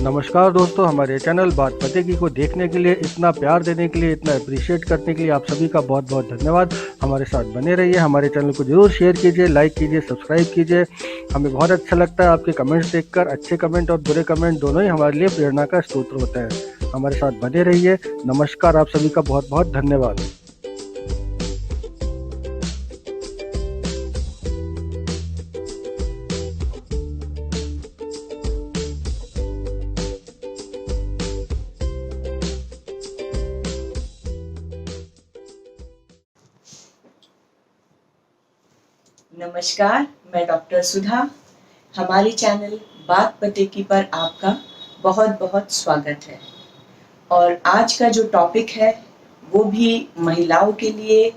नमस्कार दोस्तों, हमारे चैनल बात पते की को देखने के लिए, इतना प्यार देने के लिए, इतना अप्रिशिएट करने के लिए आप सभी का बहुत बहुत धन्यवाद। हमारे साथ बने रहिए, हमारे चैनल को जरूर शेयर कीजिए, लाइक कीजिए, सब्सक्राइब कीजिए। हमें बहुत अच्छा लगता है आपके कमेंट्स देखकर। अच्छे कमेंट और बुरे कमेंट दोनों ही हमारे लिए प्रेरणा का स्रोत होते हैं। हमारे साथ बने रहिए। नमस्कार, आप सभी का बहुत बहुत धन्यवाद। नमस्कार, मैं डॉक्टर सुधा। हमारे चैनल बात पते की पर आपका बहुत बहुत स्वागत है। और आज का जो टॉपिक है वो भी महिलाओं के लिए,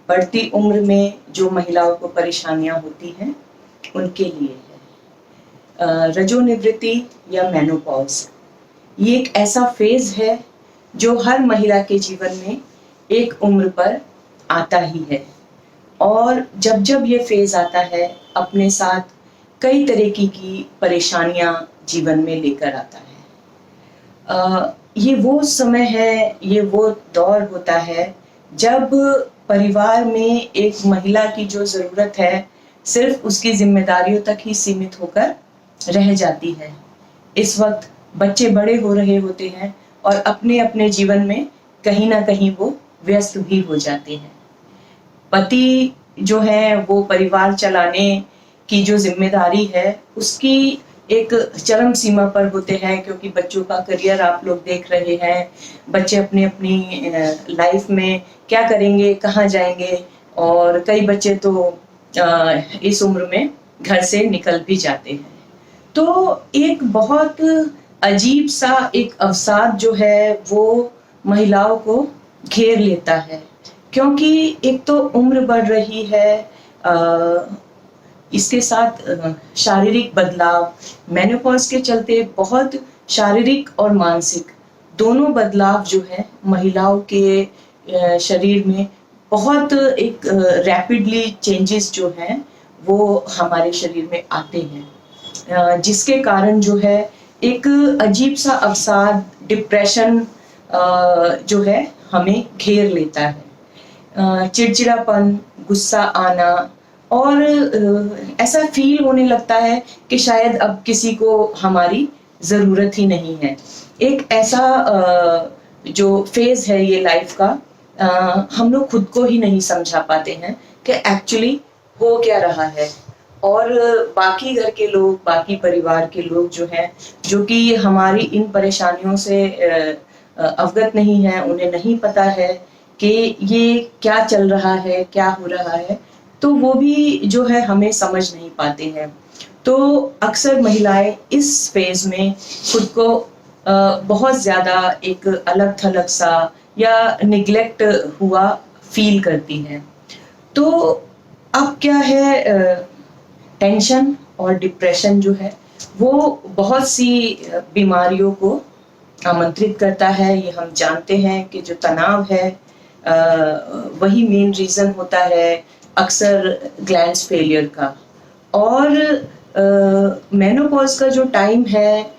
बढ़ती उम्र में जो महिलाओं को परेशानियां होती हैं उनके लिए है। रजोनिवृत्ति या मेनोपॉज, ये एक ऐसा फेज है जो हर महिला के जीवन में एक उम्र पर आता ही है। और जब जब ये फेज आता है अपने साथ कई तरह की परेशानियां जीवन में लेकर आता है। ये वो समय है, ये वो दौर होता है जब परिवार में एक महिला की जो ज़रूरत है सिर्फ उसकी जिम्मेदारियों तक ही सीमित होकर रह जाती है। इस वक्त बच्चे बड़े हो रहे होते हैं और अपने अपने जीवन में कहीं ना कहीं वो व्यस्त भी हो जाते हैं। पति जो है वो परिवार चलाने की जो जिम्मेदारी है उसकी एक चरम सीमा पर होते हैं, क्योंकि बच्चों का करियर आप लोग देख रहे हैं। बच्चे अपनी अपनी लाइफ में क्या करेंगे, कहाँ जाएंगे, और कई बच्चे तो इस उम्र में घर से निकल भी जाते हैं। तो एक बहुत अजीब सा एक अवसाद जो है वो महिलाओं को घेर लेता है, क्योंकि एक तो उम्र बढ़ रही है, इसके साथ शारीरिक बदलाव, मेनोपॉज के चलते बहुत शारीरिक और मानसिक दोनों बदलाव जो है महिलाओं के शरीर में बहुत एक रैपिडली चेंजेस जो हैं वो हमारे शरीर में आते हैं, जिसके कारण जो है एक अजीब सा अवसाद, डिप्रेशन जो है हमें घेर लेता है। चिड़चिड़ापन, गुस्सा आना, और ऐसा फील होने लगता है कि शायद अब किसी को हमारी ज़रूरत ही नहीं है। एक ऐसा जो फेज़ है ये लाइफ का, हम लोग खुद को ही नहीं समझा पाते हैं कि एक्चुअली हो क्या रहा है। और बाकी घर के लोग, बाकी परिवार के लोग जो हैं, जो कि हमारी इन परेशानियों से अवगत नहीं है, उन्हें नहीं पता है कि ये क्या चल रहा है, क्या हो रहा है, तो वो भी जो है हमें समझ नहीं पाते हैं। तो अक्सर महिलाएं इस फेज में खुद को बहुत ज़्यादा एक अलग थलग सा या निग्लेक्ट हुआ फील करती हैं। तो अब क्या है, टेंशन और डिप्रेशन जो है वो बहुत सी बीमारियों को आमंत्रित करता है। ये हम जानते हैं कि जो तनाव है वही मेन रीज़न होता है अक्सर ग्लैंड्स फेलियर का। और मेनोपॉज का जो टाइम है,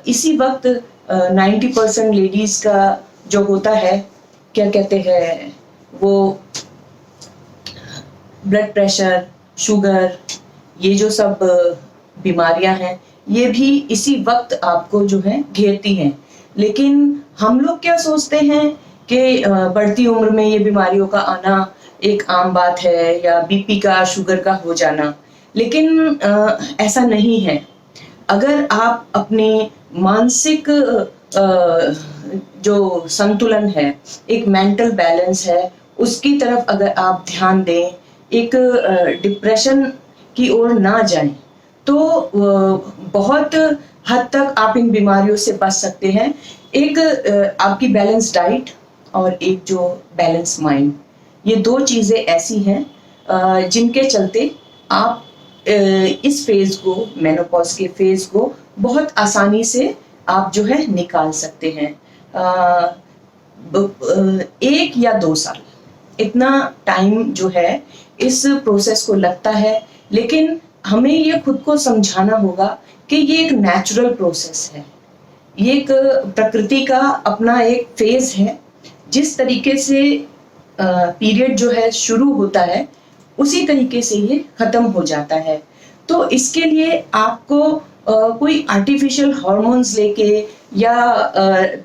इसी वक्त 90% लेडीज़ का जो होता है, क्या कहते हैं वो, ब्लड प्रेशर, शुगर, ये जो सब बीमारियां हैं ये भी इसी वक्त आपको जो है घेरती हैं। लेकिन हम लोग क्या सोचते हैं कि बढ़ती उम्र में ये बीमारियों का आना एक आम बात है, या बीपी का, शुगर का हो जाना। लेकिन ऐसा नहीं है। अगर आप अपने मानसिक जो संतुलन है, एक मेंटल बैलेंस है, उसकी तरफ अगर आप ध्यान दें, एक डिप्रेशन की ओर ना जाएं, तो बहुत हद तक आप इन बीमारियों से बच सकते हैं। एक आपकी बैलेंस डाइट और एक जो बैलेंस माइंड, ये दो चीज़ें ऐसी हैं जिनके चलते आप इस फेज को, मेनोपॉज के फेज को बहुत आसानी से आप जो है निकाल सकते हैं। 1 या 2 साल इतना टाइम जो है इस प्रोसेस को लगता है, लेकिन हमें ये खुद को समझाना होगा कि ये एक नेचुरल प्रोसेस है। ये एक प्रकृति का अपना एक फेज है। जिस तरीके से पीरियड जो है शुरू होता है उसी तरीके से ये खत्म हो जाता है। तो इसके लिए आपको कोई आर्टिफिशियल हार्मोन्स लेके या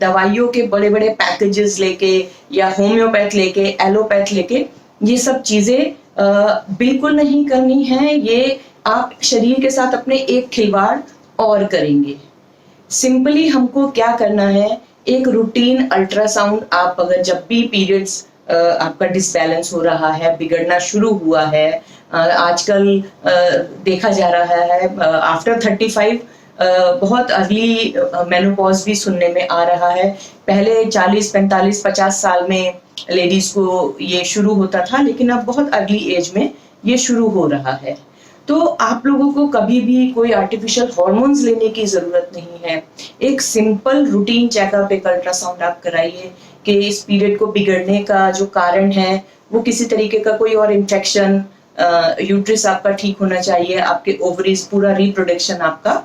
दवाइयों के बड़े बड़े पैकेजेस लेके या होम्योपैथ लेके एलोपैथ लेके ये सब चीजें बिल्कुल नहीं करनी है। ये आप शरीर के साथ अपने एक खिलवाड़ और करेंगे। सिंपली हमको क्या करना है, एक रूटीन अल्ट्रासाउंड आप अगर जब भी पीरियड्स आपका डिसबैलेंस हो रहा है, बिगड़ना शुरू हुआ है, आजकल देखा जा रहा है आफ्टर 35 बहुत अर्ली मेनोपॉज भी सुनने में आ रहा है। पहले 40, 45, 50 साल में लेडीज को ये शुरू होता था, लेकिन अब बहुत अर्ली एज में ये शुरू हो रहा है। तो आप लोगों को कभी भी कोई आर्टिफिशियल हार्मोन्स लेने की जरूरत नहीं है। एक सिंपल रूटीन चेकअप, एक अल्ट्रासाउंड आप कराइए कि इस पीरियड को बिगड़ने का जो कारण है वो किसी तरीके का कोई और इन्फेक्शन, यूट्रिस आपका ठीक होना चाहिए, आपके ओवरीज, पूरा रिप्रोडक्शन आपका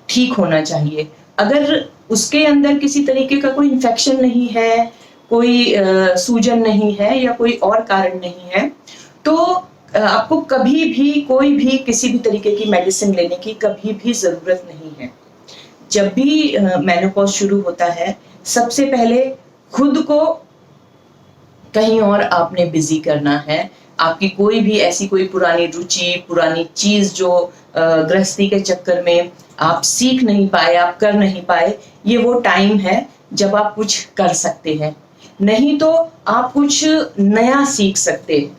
ठीक होना चाहिए। अगर उसके अंदर किसी तरीके का कोई इन्फेक्शन नहीं है, कोई सूजन नहीं है या कोई और कारण नहीं है, तो आपको कभी भी कोई भी किसी भी तरीके की मेडिसिन लेने की कभी भी जरूरत नहीं है। जब भी मेनोपॉज शुरू होता है, सबसे पहले खुद को कहीं और आपने बिजी करना है। आपकी कोई भी ऐसी कोई पुरानी रुचि, पुरानी चीज जो गृहस्थी के चक्कर में आप सीख नहीं पाए, आप कर नहीं पाए, ये वो टाइम है जब आप कुछ कर सकते हैं। नहीं तो आप कुछ नया सीख सकते हैं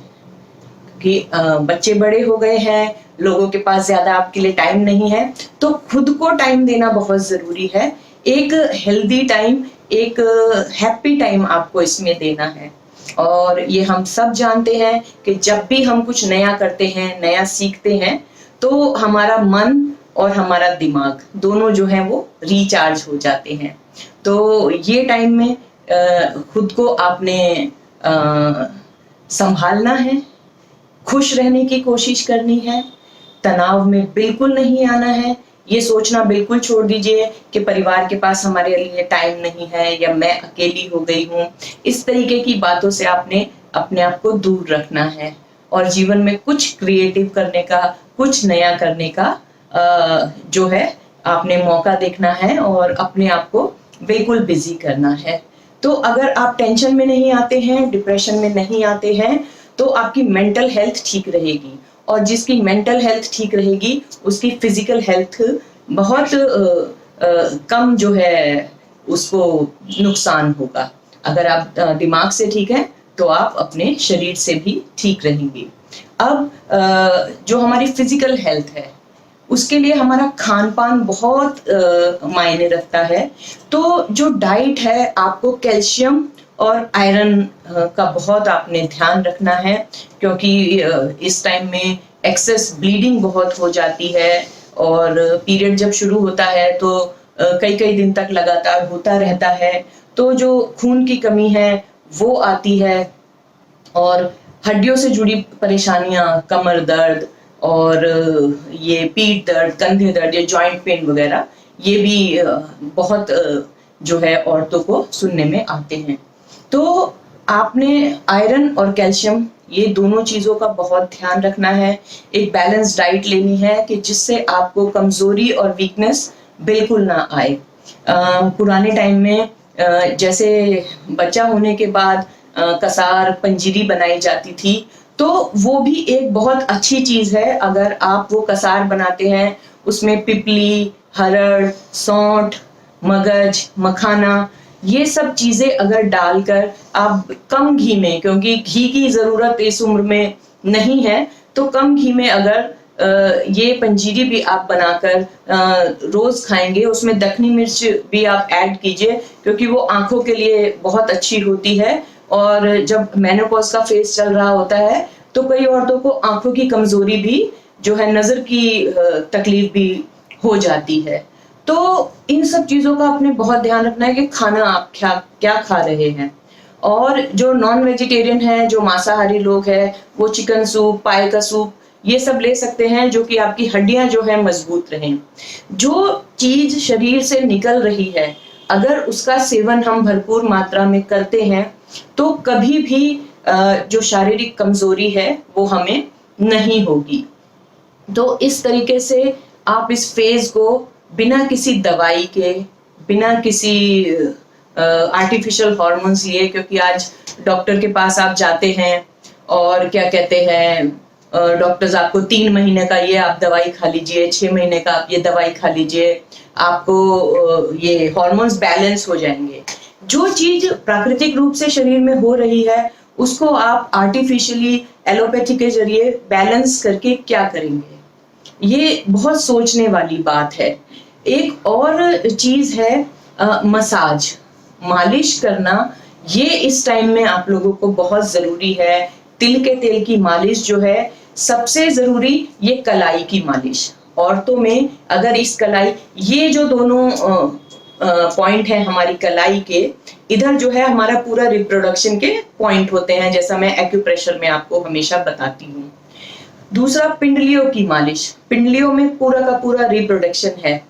कि बच्चे बड़े हो गए हैं, लोगों के पास ज्यादा आपके लिए टाइम नहीं है, तो खुद को टाइम देना बहुत जरूरी है। एक हेल्दी टाइम, एक हैप्पी टाइम आपको इसमें देना है। और ये हम सब जानते हैं कि जब भी हम कुछ नया करते हैं, नया सीखते हैं, तो हमारा मन और हमारा दिमाग दोनों जो है वो रिचार्ज हो जाते हैं। तो ये टाइम में खुद को आपने संभालना है, खुश रहने की कोशिश करनी है, तनाव में बिल्कुल नहीं आना है। ये सोचना बिल्कुल छोड़ दीजिए कि परिवार के पास हमारे लिए टाइम नहीं है या मैं अकेली हो गई हूँ। इस तरीके की बातों से आपने अपने आप को दूर रखना है और जीवन में कुछ क्रिएटिव करने का, कुछ नया करने का जो है आपने मौका देखना है और अपने आप को बिल्कुल बिजी करना है। तो अगर आप टेंशन में नहीं आते हैं, डिप्रेशन में नहीं आते हैं, तो आपकी मेंटल हेल्थ ठीक रहेगी, और जिसकी मेंटल हेल्थ ठीक रहेगी उसकी फिजिकल हेल्थ बहुत कम जो है उसको नुकसान होगा। अगर आप दिमाग से ठीक है तो आप अपने शरीर से भी ठीक रहेंगे। अब जो हमारी फिजिकल हेल्थ है उसके लिए हमारा खान पान बहुत मायने रखता है। तो जो डाइट है, आपको कैल्शियम और आयरन का बहुत आपने ध्यान रखना है, क्योंकि इस टाइम में एक्सेस ब्लीडिंग बहुत हो जाती है और पीरियड जब शुरू होता है तो कई कई दिन तक लगातार होता रहता है। तो जो खून की कमी है वो आती है और हड्डियों से जुड़ी परेशानियां, कमर दर्द और ये पीठ दर्द, कंधे दर्द, ये जॉइंट पेन वगैरह, ये भी बहुत जो है औरतों को सुनने में आते हैं। तो आपने आयरन और कैल्शियम, ये दोनों चीजों का बहुत ध्यान रखना है। एक बैलेंस डाइट लेनी है कि जिससे आपको कमजोरी और वीकनेस बिल्कुल ना आए। पुराने टाइम में जैसे बच्चा होने के बाद कसार, पंजीरी बनाई जाती थी, तो वो भी एक बहुत अच्छी चीज है। अगर आप वो कसार बनाते हैं, उसमें पिपली, हरड़, सौंठ, मगज, मखाना, ये सब चीजें अगर डालकर आप कम घी में, क्योंकि घी की जरूरत इस उम्र में नहीं है, तो कम घी में अगर ये पंजीरी भी आप बनाकर रोज खाएंगे, उसमें दखनी मिर्च भी आप ऐड कीजिए, क्योंकि वो आंखों के लिए बहुत अच्छी होती है। और जब मेनोपॉज का फेज चल रहा होता है तो कई औरतों को आंखों की कमजोरी भी जो है, नजर की तकलीफ भी हो जाती है। तो इन सब चीजों का आपने बहुत ध्यान रखना है कि खाना आप क्या खा रहे हैं। और जो नॉन वेजिटेरियन है, जो मांसाहारी लोग हैं, वो चिकन सूप, पाए का सूप, ये सब ले सकते हैं, जो कि आपकी हड्डियां जो है मजबूत रहें। जो चीज शरीर से निकल रही है अगर उसका सेवन हम भरपूर मात्रा में करते हैं तो कभी भी जो शारीरिक कमजोरी है वो हमें नहीं होगी। तो इस तरीके से आप इस फेज को बिना किसी दवाई के, बिना किसी आर्टिफिशियल हार्मोन्स लिए, क्योंकि आज डॉक्टर के पास आप जाते हैं और क्या कहते हैं, डॉक्टर्स आपको 3 महीने का ये आप दवाई खा लीजिए, 6 महीने का आप ये दवाई खा लीजिए, आपको ये हार्मोन्स बैलेंस हो जाएंगे। जो चीज प्राकृतिक रूप से शरीर में हो रही है उसको आप आर्टिफिशियली एलोपैथी के जरिए बैलेंस करके क्या करेंगे, ये बहुत सोचने वाली बात है। एक और चीज है मसाज, मालिश करना, ये इस टाइम में आप लोगों को बहुत जरूरी है। तिल के तेल की मालिश जो है सबसे जरूरी, ये कलाई की मालिश औरतों में, अगर इस कलाई, ये जो दोनों पॉइंट है हमारी कलाई के, इधर जो है हमारा पूरा रिप्रोडक्शन के पॉइंट होते हैं, जैसा मैं एक्यूप्रेशर में आपको हमेशा बताती हूँ। दूसरा पिंडलियों की मालिश, पिंडलियों में पूरा का पूरा रिप्रोडक्शन है।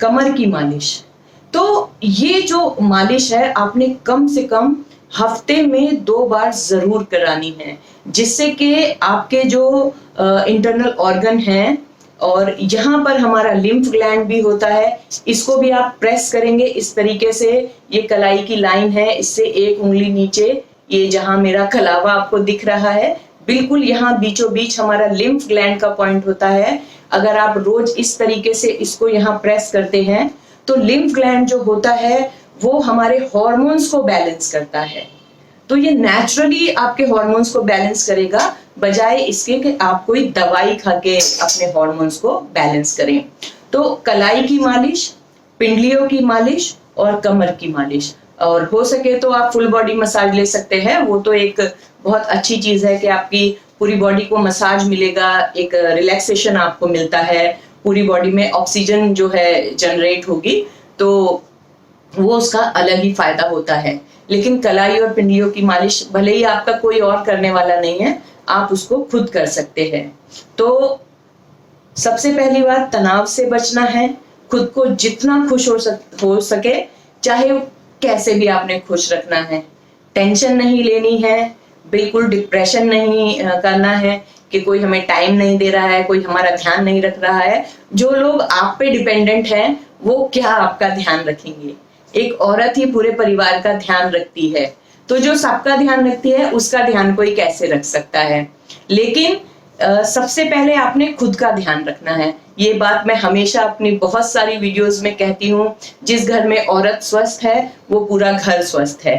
कमर की मालिश, तो ये जो मालिश है आपने कम से कम हफ्ते में 2 बार जरूर करानी है, जिससे कि आपके जो इंटरनल ऑर्गन हैं और यहाँ पर हमारा लिम्फ ग्लैंड भी होता है, इसको भी आप प्रेस करेंगे इस तरीके से। ये कलाई की लाइन है, इससे 1 उंगली नीचे, ये जहां मेरा कलावा आपको दिख रहा है, बिल्कुल यहाँ बीचों बीच हमारा लिम्फ ग्लैंड का पॉइंट होता है। अगर आप रोज इस तरीके से इसको यहाँ प्रेस करते हैं तो लिम्फ ग्लैंड जो होता है वो हमारे हार्मोन्स को बैलेंस करता है। तो ये नेचुरली आपके हार्मोन्स को बैलेंस करेगा, बजाय इसके कि आप कोई दवाई खा के अपने हार्मोन्स को बैलेंस करें। तो कलाई की मालिश, पिंडलियों की मालिश और कमर की मालिश, और हो सके तो आप फुल बॉडी मसाज ले सकते हैं। वो तो एक बहुत अच्छी चीज है कि आपकी पूरी बॉडी को मसाज मिलेगा, एक रिलैक्सेशन आपको मिलता है, पूरी बॉडी में ऑक्सीजन जो है जनरेट होगी, तो वो उसका अलग ही फायदा होता है। लेकिन कलाई और पिंडलियों की मालिश भले ही आपका कोई और करने वाला नहीं है, आप उसको खुद कर सकते हैं। तो सबसे पहली बात, तनाव से बचना है, खुद को जितना खुश हो सके, चाहे कैसे भी आपने खुश रखना है। टेंशन नहीं लेनी है, बिल्कुल डिप्रेशन नहीं करना है कि कोई हमें टाइम नहीं दे रहा है, कोई हमारा ध्यान नहीं रख रहा है। जो लोग आप पे डिपेंडेंट हैं वो क्या आपका ध्यान रखेंगे? एक औरत ही पूरे परिवार का ध्यान रखती है, तो जो सबका ध्यान रखती है उसका ध्यान कोई कैसे रख सकता है? लेकिन सबसे पहले आपने खुद का ध्यान रखना है। ये बात मैं हमेशा अपनी बहुत सारी वीडियोस में कहती हूँ, जिस घर में औरत स्वस्थ है वो पूरा घर स्वस्थ है।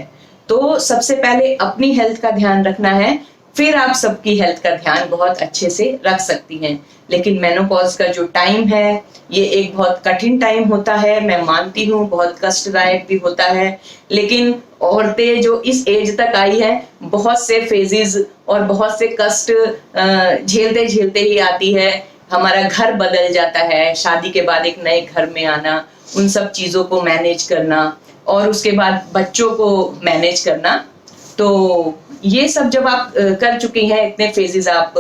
तो सबसे पहले अपनी हेल्थ का ध्यान रखना है, फिर आप सबकी हेल्थ का ध्यान बहुत अच्छे से रख सकती हैं। लेकिन मेनोपॉज का जो टाइम है ये एक बहुत कठिन टाइम होता है, मैं मानती हूँ, बहुत कष्टदायक भी होता है। लेकिन औरतें जो इस एज तक आई हैं, बहुत से फेजेस और बहुत से कष्ट झेलते झेलते ही आती है। हमारा घर बदल जाता है, शादी के बाद एक नए घर में आना, उन सब चीजों को मैनेज करना और उसके बाद बच्चों को मैनेज करना। तो ये सब जब आप कर चुकी हैं, इतने फेजेस आप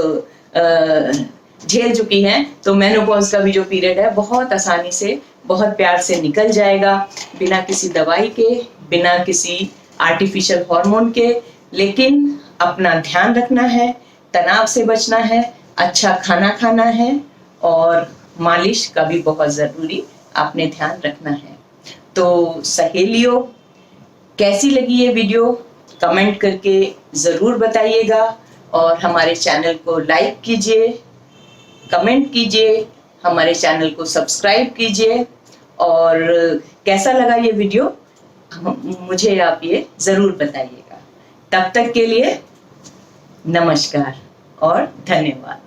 झेल चुकी हैं, तो मेनोपॉज का भी जो पीरियड है बहुत आसानी से, बहुत प्यार से निकल जाएगा, बिना किसी दवाई के, बिना किसी आर्टिफिशियल हार्मोन के। लेकिन अपना ध्यान रखना है, तनाव से बचना है, अच्छा खाना खाना है और मालिश का भी बहुत जरूरी आपने ध्यान रखना है। तो सहेलियों, कैसी लगी ये वीडियो कमेंट करके जरूर बताइएगा और हमारे चैनल को लाइक कीजिए, कमेंट कीजिए, हमारे चैनल को सब्सक्राइब कीजिए और कैसा लगा ये वीडियो मुझे आप ये जरूर बताइएगा। तब तक के लिए नमस्कार और धन्यवाद।